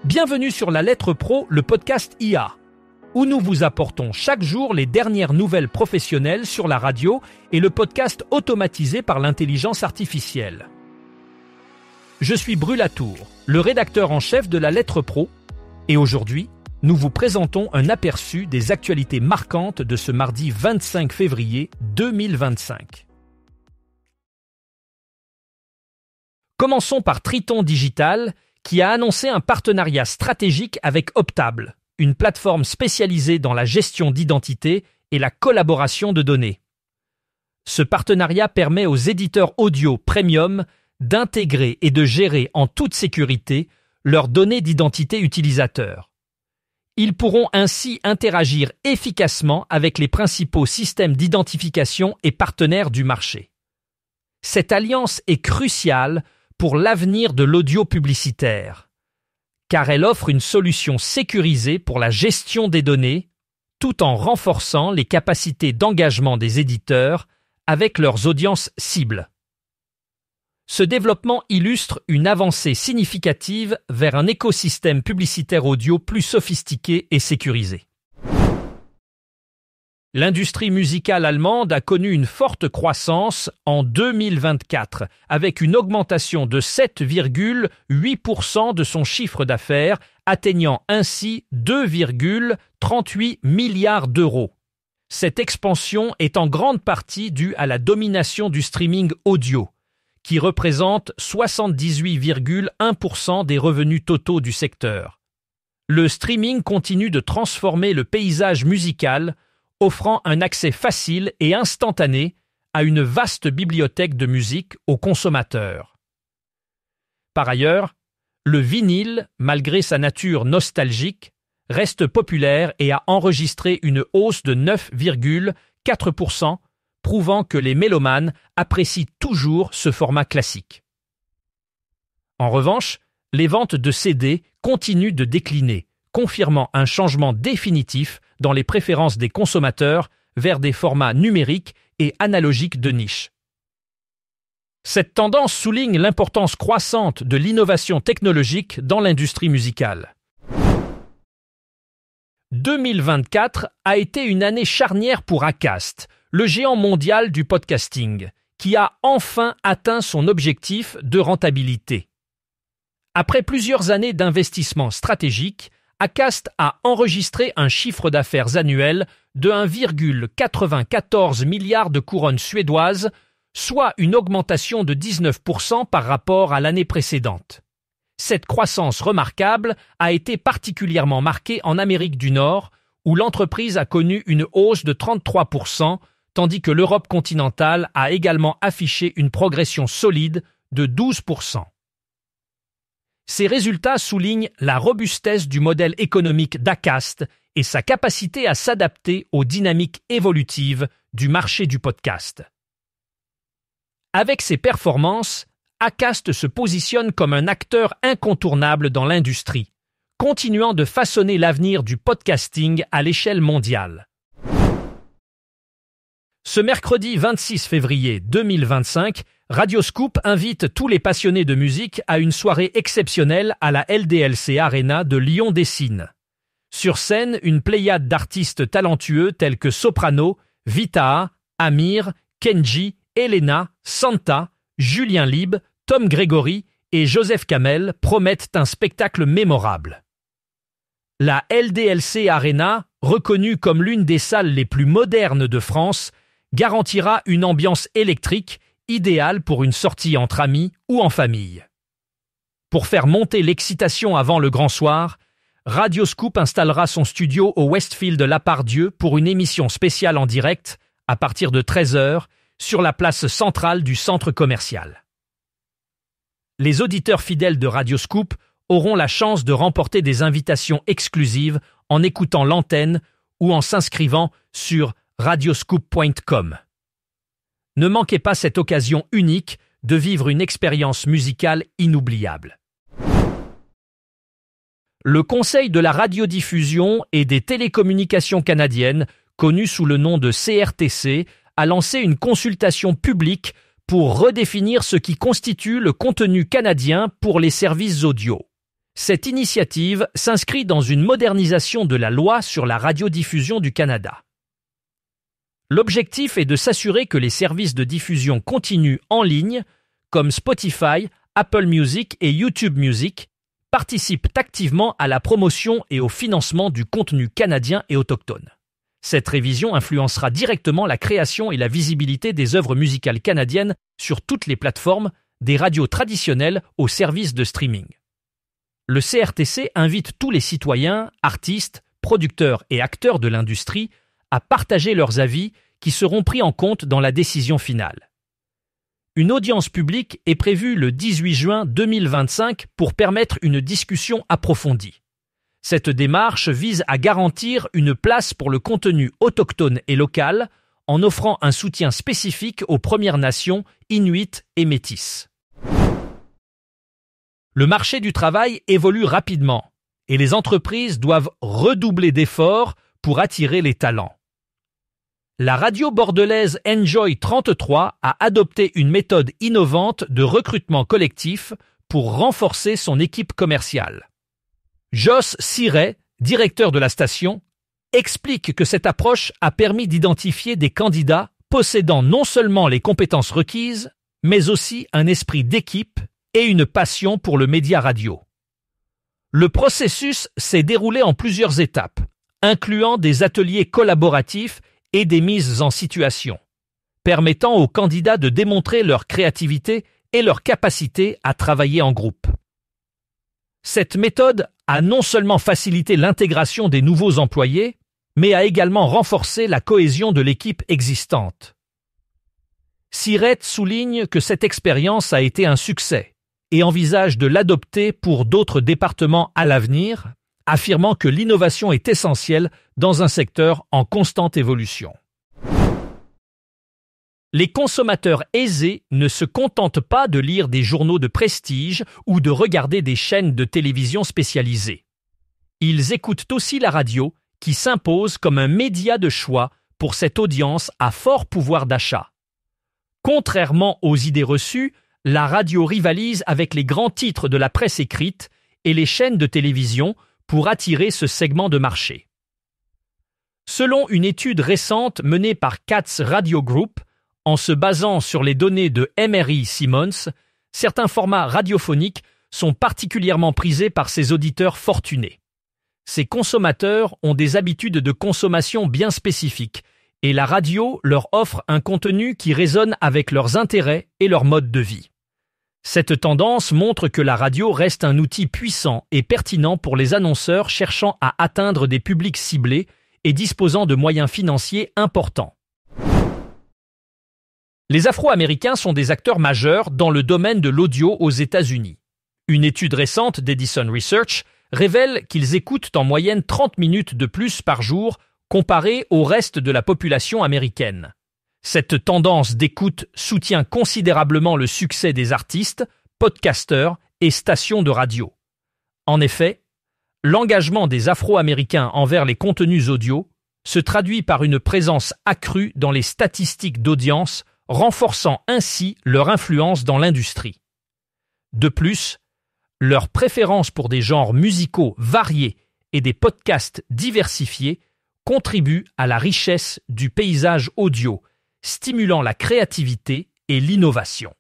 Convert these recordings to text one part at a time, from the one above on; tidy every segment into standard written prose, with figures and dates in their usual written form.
Bienvenue sur La Lettre Pro, le podcast IA, où nous vous apportons chaque jour les dernières nouvelles professionnelles sur la radio et le podcast automatisé par l'intelligence artificielle. Je suis Brulatour, le rédacteur en chef de La Lettre Pro, et aujourd'hui, nous vous présentons un aperçu des actualités marquantes de ce mardi 25 février 2025. Commençons par Triton Digital, qui a annoncé un partenariat stratégique avec Optable, une plateforme spécialisée dans la gestion d'identité et la collaboration de données. Ce partenariat permet aux éditeurs audio premium d'intégrer et de gérer en toute sécurité leurs données d'identité utilisateurs. Ils pourront ainsi interagir efficacement avec les principaux systèmes d'identification et partenaires du marché. Cette alliance est cruciale pour l'avenir de l'audio publicitaire, car elle offre une solution sécurisée pour la gestion des données, tout en renforçant les capacités d'engagement des éditeurs avec leurs audiences cibles. Ce développement illustre une avancée significative vers un écosystème publicitaire audio plus sophistiqué et sécurisé. L'industrie musicale allemande a connu une forte croissance en 2024, avec une augmentation de 7,8% de son chiffre d'affaires, atteignant ainsi 2,38 milliards d'euros. Cette expansion est en grande partie due à la domination du streaming audio, qui représente 78,1% des revenus totaux du secteur. Le streaming continue de transformer le paysage musical, offrant un accès facile et instantané à une vaste bibliothèque de musique aux consommateurs. Par ailleurs, le vinyle, malgré sa nature nostalgique, reste populaire et a enregistré une hausse de 9,4%, prouvant que les mélomanes apprécient toujours ce format classique. En revanche, les ventes de CD continuent de décliner, confirmant un changement définitif dans les préférences des consommateurs vers des formats numériques et analogiques de niche. Cette tendance souligne l'importance croissante de l'innovation technologique dans l'industrie musicale. 2024 a été une année charnière pour Acast, le géant mondial du podcasting, qui a enfin atteint son objectif de rentabilité. Après plusieurs années d'investissement stratégique, Acast a enregistré un chiffre d'affaires annuel de 1,94 milliard de couronnes suédoises, soit une augmentation de 19% par rapport à l'année précédente. Cette croissance remarquable a été particulièrement marquée en Amérique du Nord, où l'entreprise a connu une hausse de 33%, tandis que l'Europe continentale a également affiché une progression solide de 12%. Ces résultats soulignent la robustesse du modèle économique d'Acast et sa capacité à s'adapter aux dynamiques évolutives du marché du podcast. Avec ses performances, Acast se positionne comme un acteur incontournable dans l'industrie, continuant de façonner l'avenir du podcasting à l'échelle mondiale. Ce mercredi 26 février 2025, Radioscoop invite tous les passionnés de musique à une soirée exceptionnelle à la LDLC Arena de Lyon-Dessines. Sur scène, une pléiade d'artistes talentueux tels que Soprano, Vita'a, Amir, Kenji, Elena, Santa, Julien Lieb, Tom Grégory et Joseph Kamel promettent un spectacle mémorable. La LDLC Arena, reconnue comme l'une des salles les plus modernes de France, garantira une ambiance électrique idéale pour une sortie entre amis ou en famille. Pour faire monter l'excitation avant le grand soir, Radioscoop installera son studio au Westfield Lapardieu pour une émission spéciale en direct à partir de 13h sur la place centrale du centre commercial. Les auditeurs fidèles de Radioscoop auront la chance de remporter des invitations exclusives en écoutant l'antenne ou en s'inscrivant sur radioscoop.com. Ne manquez pas cette occasion unique de vivre une expérience musicale inoubliable. Le Conseil de la radiodiffusion et des télécommunications canadiennes, connu sous le nom de CRTC, a lancé une consultation publique pour redéfinir ce qui constitue le contenu canadien pour les services audio. Cette initiative s'inscrit dans une modernisation de la loi sur la radiodiffusion du Canada. L'objectif est de s'assurer que les services de diffusion continue en ligne, comme Spotify, Apple Music et YouTube Music, participent activement à la promotion et au financement du contenu canadien et autochtone. Cette révision influencera directement la création et la visibilité des œuvres musicales canadiennes sur toutes les plateformes, des radios traditionnelles aux services de streaming. Le CRTC invite tous les citoyens, artistes, producteurs et acteurs de l'industrie à partager leurs avis qui seront pris en compte dans la décision finale. Une audience publique est prévue le 18 juin 2025 pour permettre une discussion approfondie. Cette démarche vise à garantir une place pour le contenu autochtone et local en offrant un soutien spécifique aux Premières Nations, Inuits et Métis. Le marché du travail évolue rapidement et les entreprises doivent redoubler d'efforts pour attirer les talents. La radio bordelaise Enjoy 33 a adopté une méthode innovante de recrutement collectif pour renforcer son équipe commerciale. Joss Siret, directeur de la station, explique que cette approche a permis d'identifier des candidats possédant non seulement les compétences requises, mais aussi un esprit d'équipe et une passion pour le média radio. Le processus s'est déroulé en plusieurs étapes, incluant des ateliers collaboratifs et des mises en situation, permettant aux candidats de démontrer leur créativité et leur capacité à travailler en groupe. Cette méthode a non seulement facilité l'intégration des nouveaux employés, mais a également renforcé la cohésion de l'équipe existante. Siret souligne que cette expérience a été un succès et envisage de l'adopter pour d'autres départements à l'avenir, affirmant que l'innovation est essentielle dans un secteur en constante évolution. Les consommateurs aisés ne se contentent pas de lire des journaux de prestige ou de regarder des chaînes de télévision spécialisées. Ils écoutent aussi la radio, qui s'impose comme un média de choix pour cette audience à fort pouvoir d'achat. Contrairement aux idées reçues, la radio rivalise avec les grands titres de la presse écrite et les chaînes de télévision pour attirer ce segment de marché. Selon une étude récente menée par Katz Radio Group, en se basant sur les données de Emery Simmons, certains formats radiophoniques sont particulièrement prisés par ces auditeurs fortunés. Ces consommateurs ont des habitudes de consommation bien spécifiques et la radio leur offre un contenu qui résonne avec leurs intérêts et leur mode de vie. Cette tendance montre que la radio reste un outil puissant et pertinent pour les annonceurs cherchant à atteindre des publics ciblés et disposant de moyens financiers importants. Les Afro-Américains sont des acteurs majeurs dans le domaine de l'audio aux États-Unis. Une étude récente d'Edison Research révèle qu'ils écoutent en moyenne 30 minutes de plus par jour comparé au reste de la population américaine. Cette tendance d'écoute soutient considérablement le succès des artistes, podcasteurs et stations de radio. En effet, l'engagement des Afro-Américains envers les contenus audio se traduit par une présence accrue dans les statistiques d'audience, renforçant ainsi leur influence dans l'industrie. De plus, leur préférence pour des genres musicaux variés et des podcasts diversifiés contribue à la richesse du paysage audio, stimulant la créativité et l'innovation.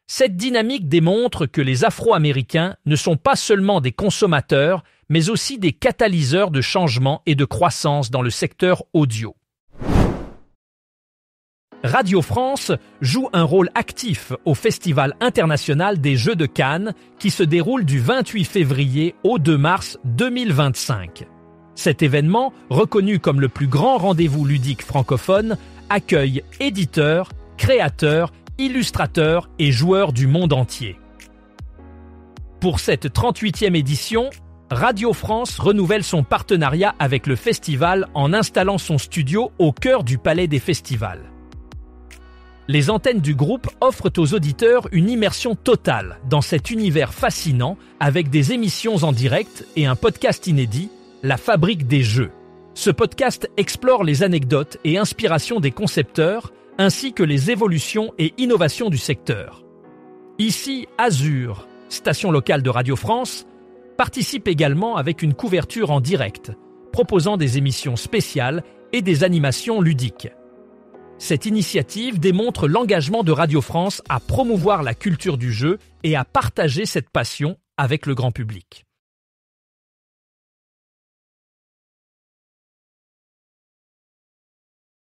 Cette dynamique démontre que les Afro-Américains ne sont pas seulement des consommateurs, mais aussi des catalyseurs de changement et de croissance dans le secteur audio. Radio France joue un rôle actif au Festival international des Jeux de Cannes qui se déroule du 28 février au 2 mars 2025. Cet événement, reconnu comme le plus grand rendez-vous ludique francophone, accueille éditeurs, créateurs, illustrateurs et joueurs du monde entier. Pour cette 38e édition, Radio France renouvelle son partenariat avec le festival en installant son studio au cœur du Palais des Festivals. Les antennes du groupe offrent aux auditeurs une immersion totale dans cet univers fascinant avec des émissions en direct et un podcast inédit, La Fabrique des Jeux. Ce podcast explore les anecdotes et inspirations des concepteurs ainsi que les évolutions et innovations du secteur. Ici, Azure, station locale de Radio France, participe également avec une couverture en direct, proposant des émissions spéciales et des animations ludiques. Cette initiative démontre l'engagement de Radio France à promouvoir la culture du jeu et à partager cette passion avec le grand public.